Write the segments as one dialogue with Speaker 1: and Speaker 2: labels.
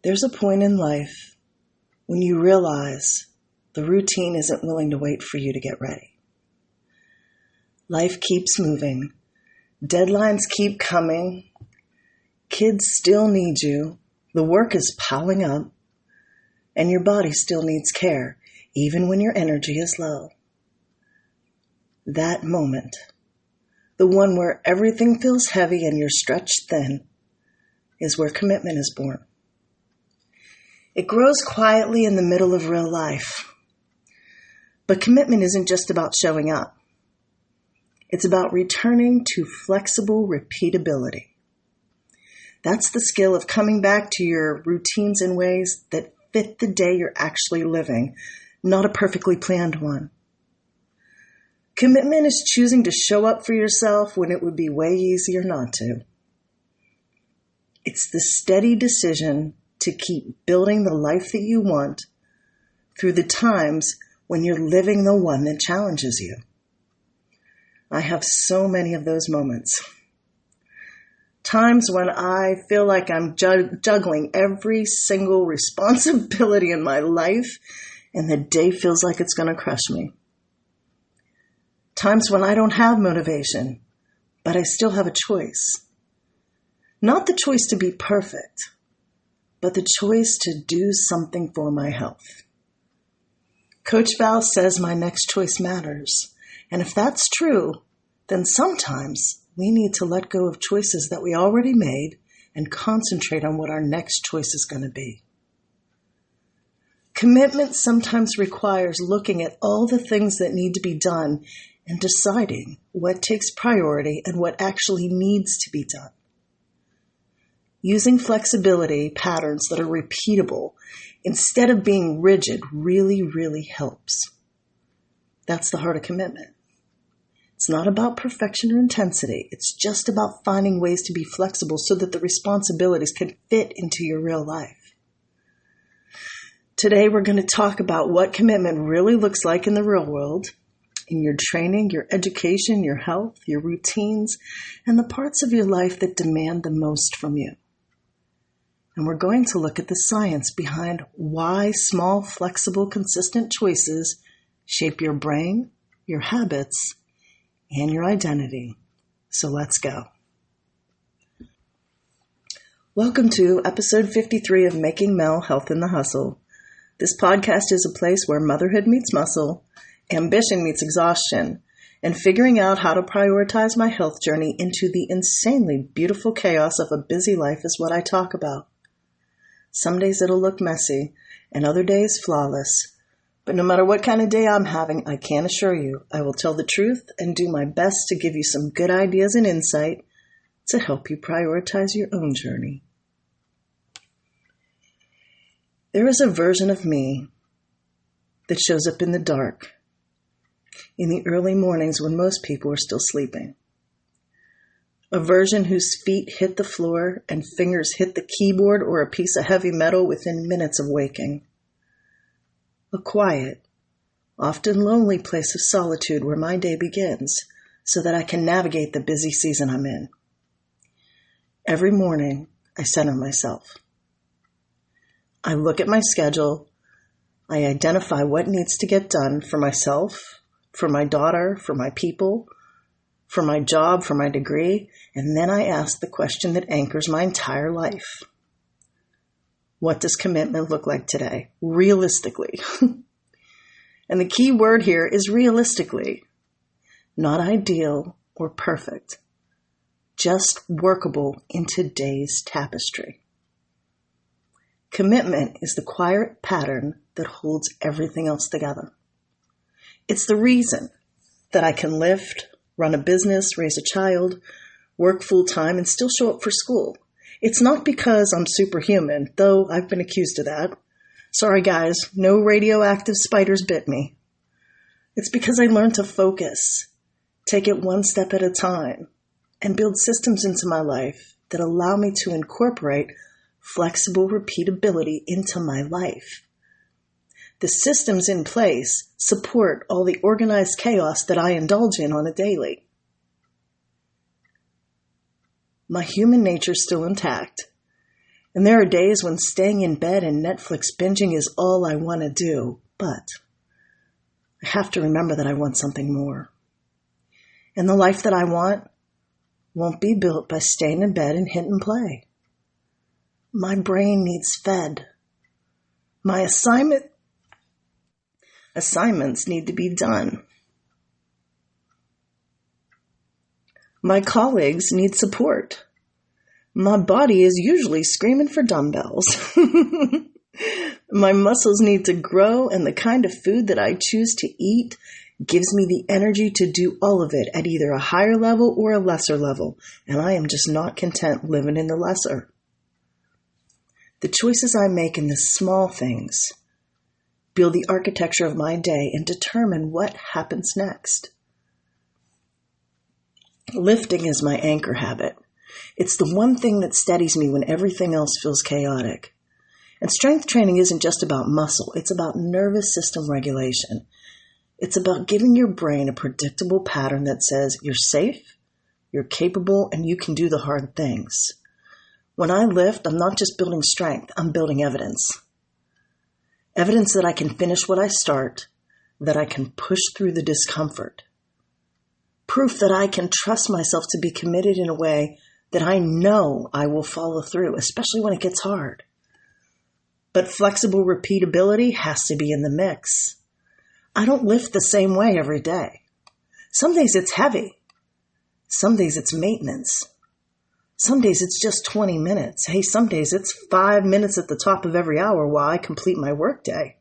Speaker 1: There's a point in life when you realize the routine isn't willing to wait for you to get ready. Life keeps moving. Deadlines keep coming. Kids still need you. The work is piling up. And your body still needs care, even when your energy is low. That moment, the one where everything feels heavy and you're stretched thin, is where commitment is born. It grows quietly in the middle of real life. But commitment isn't just about showing up. It's about returning to flexible repeatability. That's the skill of coming back to your routines in ways that fit the day you're actually living, not a perfectly planned one. Commitment is choosing to show up for yourself when it would be way easier not to. It's the steady decision to keep building the life that you want through the times when you're living the one that challenges you. I have so many of those moments. Times when I feel like I'm juggling every single responsibility in my life and the day feels like it's going to crush me. Times when I don't have motivation, but I still have a choice. Not the choice to be perfect, but the choice to do something for my health. Coach Val says my next choice matters. And if that's true, then sometimes we need to let go of choices that we already made and concentrate on what our next choice is going to be. Commitment sometimes requires looking at all the things that need to be done and deciding what takes priority and what actually needs to be done. Using flexibility patterns that are repeatable instead of being rigid really, really helps. That's the heart of commitment. It's not about perfection or intensity. It's just about finding ways to be flexible so that the responsibilities can fit into your real life. Today, we're going to talk about what commitment really looks like in the real world, in your training, your education, your health, your routines, and the parts of your life that demand the most from you. And we're going to look at the science behind why small, flexible, consistent choices shape your brain, your habits, and your identity. So let's go. Welcome to episode 53 of Making Mel Health in the Hustle. This podcast is a place where motherhood meets muscle, ambition meets exhaustion, and figuring out how to prioritize my health journey into the insanely beautiful chaos of a busy life is what I talk about. Some days it'll look messy, and other days flawless. But no matter what kind of day I'm having, I can assure you I will tell the truth and do my best to give you some good ideas and insight to help you prioritize your own journey. There is a version of me that shows up in the dark, in the early mornings when most people are still sleeping. A version whose feet hit the floor and fingers hit the keyboard or a piece of heavy metal within minutes of waking. A quiet, often lonely place of solitude where my day begins so that I can navigate the busy season I'm in. Every morning, I center myself. I look at my schedule. I identify what needs to get done for myself, for my daughter, for my people, for my job, for my degree, and then I ask the question that anchors my entire life. What does commitment look like today, realistically? And the key word here is realistically, not ideal or perfect, just workable in today's tapestry. Commitment is the quiet pattern that holds everything else together. It's the reason that I can lift, run a business, raise a child, work full-time, and still show up for school. It's not because I'm superhuman, though I've been accused of that. Sorry, guys, no radioactive spiders bit me. It's because I learned to focus, take it one step at a time, and build systems into my life that allow me to incorporate flexible repeatability into my life. The systems in place support all the organized chaos that I indulge in on a daily. My human nature is still intact, And there are days when staying in bed and Netflix binging is all I want to do, but I have to remember that I want something more. And the life that I want won't be built by staying in bed and hit and play. My brain needs fed. My assignments need to be done. My colleagues need support. My body is usually screaming for dumbbells. My muscles need to grow, and the kind of food that I choose to eat gives me the energy to do all of it at either a higher level or a lesser level, and I am just not content living in the lesser. The choices I make in the small things build the architecture of my day and determine what happens next. Lifting is my anchor habit. It's the one thing that steadies me when everything else feels chaotic. And strength training isn't just about muscle. It's about nervous system regulation. It's about giving your brain a predictable pattern that says you're safe, you're capable, and you can do the hard things. When I lift, I'm not just building strength, I'm building evidence. Evidence that I can finish what I start, that I can push through the discomfort. Proof that I can trust myself to be committed in a way that I know I will follow through, especially when it gets hard. But flexible repeatability has to be in the mix. I don't lift the same way every day. Some days it's heavy. Some days it's maintenance. Some days it's just 20 minutes. Hey, some days it's 5 minutes at the top of every hour while I complete my workday.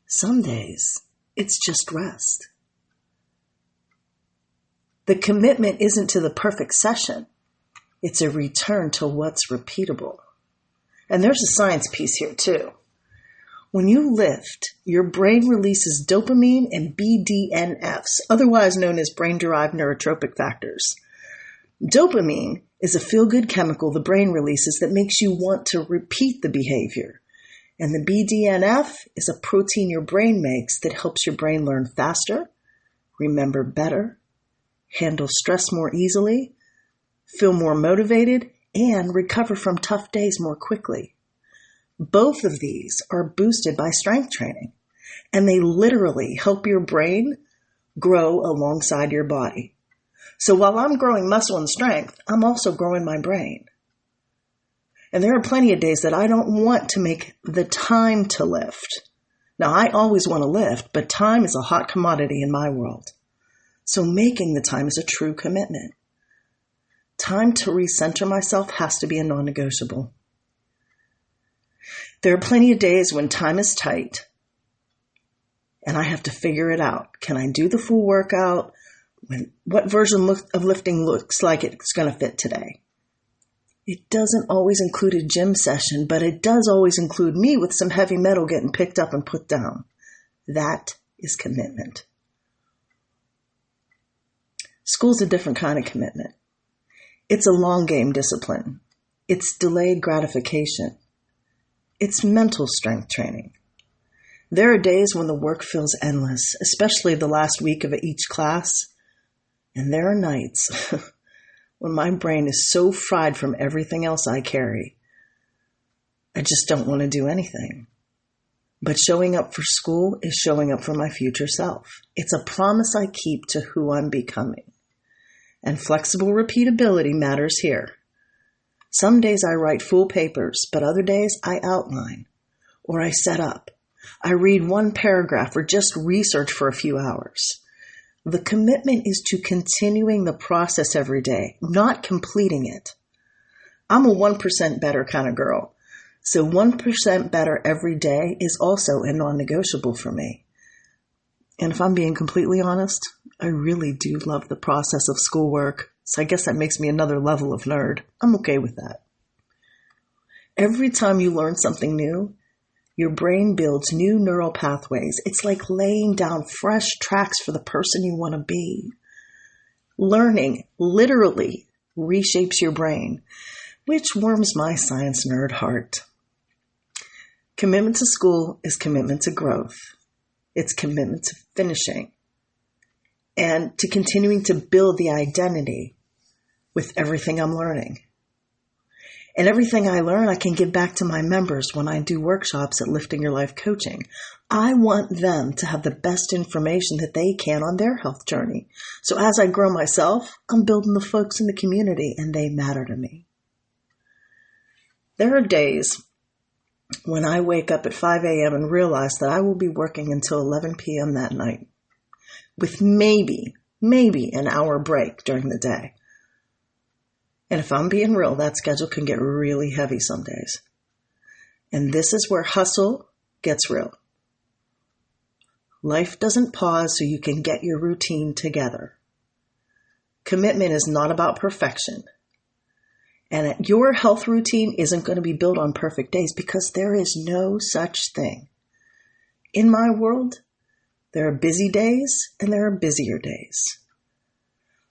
Speaker 1: Some days it's just rest. The commitment isn't to the perfect session. It's a return to what's repeatable. And there's a science piece here too. When you lift, your brain releases dopamine and BDNFs, otherwise known as brain-derived neurotrophic factors. Dopamine is a feel-good chemical the brain releases that makes you want to repeat the behavior. And the BDNF is a protein your brain makes that helps your brain learn faster, remember better, handle stress more easily, feel more motivated, and recover from tough days more quickly. Both of these are boosted by strength training, and they literally help your brain grow alongside your body. So while I'm growing muscle and strength, I'm also growing my brain. And there are plenty of days that I don't want to make the time to lift. Now, I always want to lift, but time is a hot commodity in my world. So making the time is a true commitment. Time to recenter myself has to be a non-negotiable. There are plenty of days when time is tight and I have to figure it out. Can I do the full workout? What version of lifting looks like it's going to fit today? It doesn't always include a gym session, but it does always include me with some heavy metal getting picked up and put down. That is commitment. School's a different kind of commitment. It's a long game discipline. It's delayed gratification. It's mental strength training. There are days when the work feels endless, especially the last week of each class. And there are nights when my brain is so fried from everything else I carry, I just don't want to do anything. But showing up for school is showing up for my future self. It's a promise I keep to who I'm becoming. And flexible repeatability matters here. Some days I write full papers, but other days I outline or I set up. I read one paragraph or just research for a few hours. The commitment is to continuing the process every day, not completing it. I'm a 1% better kind of girl. So 1% better every day is also a non-negotiable for me. And if I'm being completely honest, I really do love the process of schoolwork. So I guess that makes me another level of nerd. I'm okay with that. Every time you learn something new, your brain builds new neural pathways. It's like laying down fresh tracks for the person you want to be. Learning literally reshapes your brain, which warms my science nerd heart. Commitment to school is commitment to growth. It's commitment to finishing and to continuing to build the identity with everything I'm learning. And everything I learn, I can give back to my members when I do workshops at Lifting Your Life Coaching. I want them to have the best information that they can on their health journey. So as I grow myself, I'm building the folks in the community, and they matter to me. There are days when I wake up at 5 a.m. and realize that I will be working until 11 p.m. that night, with maybe an hour break during the day. And if I'm being real, that schedule can get really heavy some days. And this is where hustle gets real. Life doesn't pause so you can get your routine together. Commitment is not about perfection. And your health routine isn't going to be built on perfect days, because there is no such thing. In my world, there are busy days and there are busier days.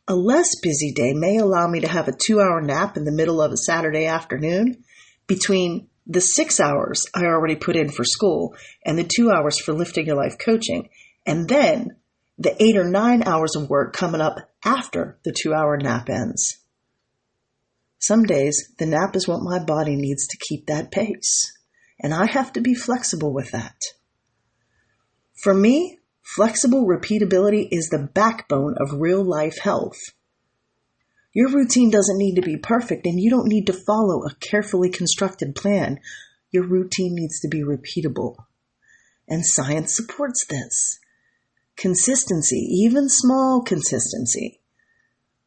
Speaker 1: A less busy day may allow me to have a 2-hour nap in the middle of a Saturday afternoon between the 6 hours I already put in for school and the 2 hours for Lifting Your Life Coaching, and then the 8 or 9 hours of work coming up after the 2-hour nap ends. Some days, the nap is what my body needs to keep that pace, and I have to be flexible with that. For me, flexible repeatability is the backbone of real-life health. Your routine doesn't need to be perfect, and you don't need to follow a carefully constructed plan. Your routine needs to be repeatable, and science supports this. Consistency, even small consistency,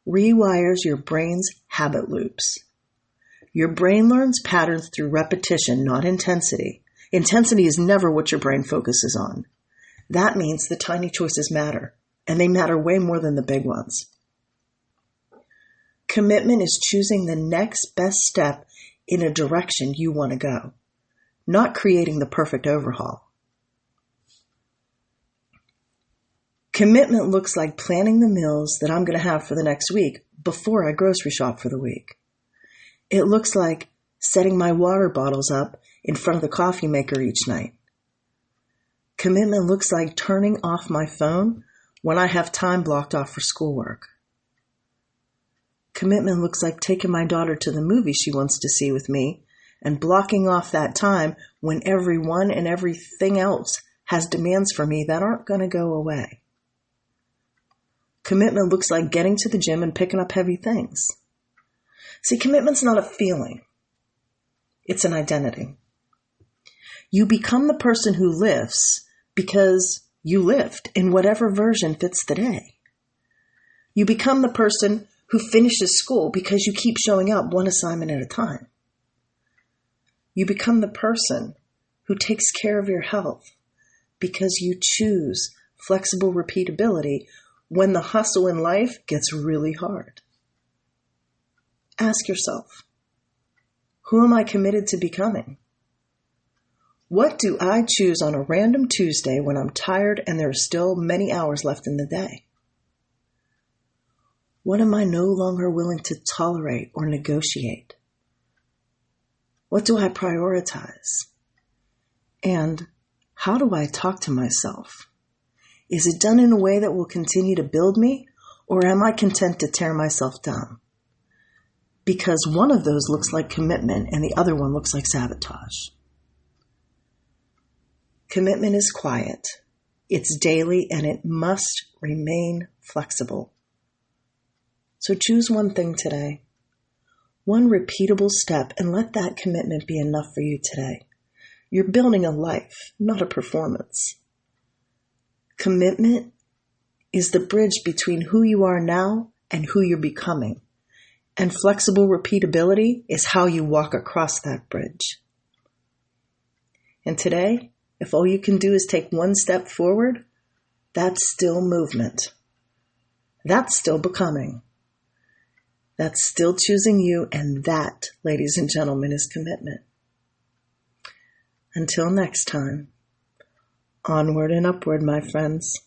Speaker 1: rewires your brain's habit loops. Your brain learns patterns through repetition, not intensity. Intensity is never what your brain focuses on. That means the tiny choices matter, and they matter way more than the big ones. Commitment is choosing the next best step in a direction you want to go, not creating the perfect overhaul. Commitment looks like planning the meals that I'm going to have for the next week before I grocery shop for the week. It looks like setting my water bottles up in front of the coffee maker each night. Commitment looks like turning off my phone when I have time blocked off for schoolwork. Commitment looks like taking my daughter to the movie she wants to see with me and blocking off that time when everyone and everything else has demands for me that aren't going to go away. Commitment looks like getting to the gym and picking up heavy things. See, commitment's not a feeling. It's an identity. You become the person who lifts because you lift in whatever version fits the day. You become the person who finishes school because you keep showing up one assignment at a time. You become the person who takes care of your health because you choose flexible repeatability when the hustle in life gets really hard. Ask yourself, who am I committed to becoming? What do I choose on a random Tuesday when I'm tired and there are still many hours left in the day? What am I no longer willing to tolerate or negotiate? What do I prioritize? And how do I talk to myself? Is it done in a way that will continue to build me, or am I content to tear myself down? Because one of those looks like commitment and the other one looks like sabotage. Commitment is quiet, it's daily, and it must remain flexible. So choose one thing today, one repeatable step, and let that commitment be enough for you today. You're building a life, not a performance. Commitment is the bridge between who you are now and who you're becoming. And flexible repeatability is how you walk across that bridge. And today, if all you can do is take one step forward, that's still movement. That's still becoming. That's still choosing you, and that, ladies and gentlemen, is commitment. Until next time, onward and upward, my friends.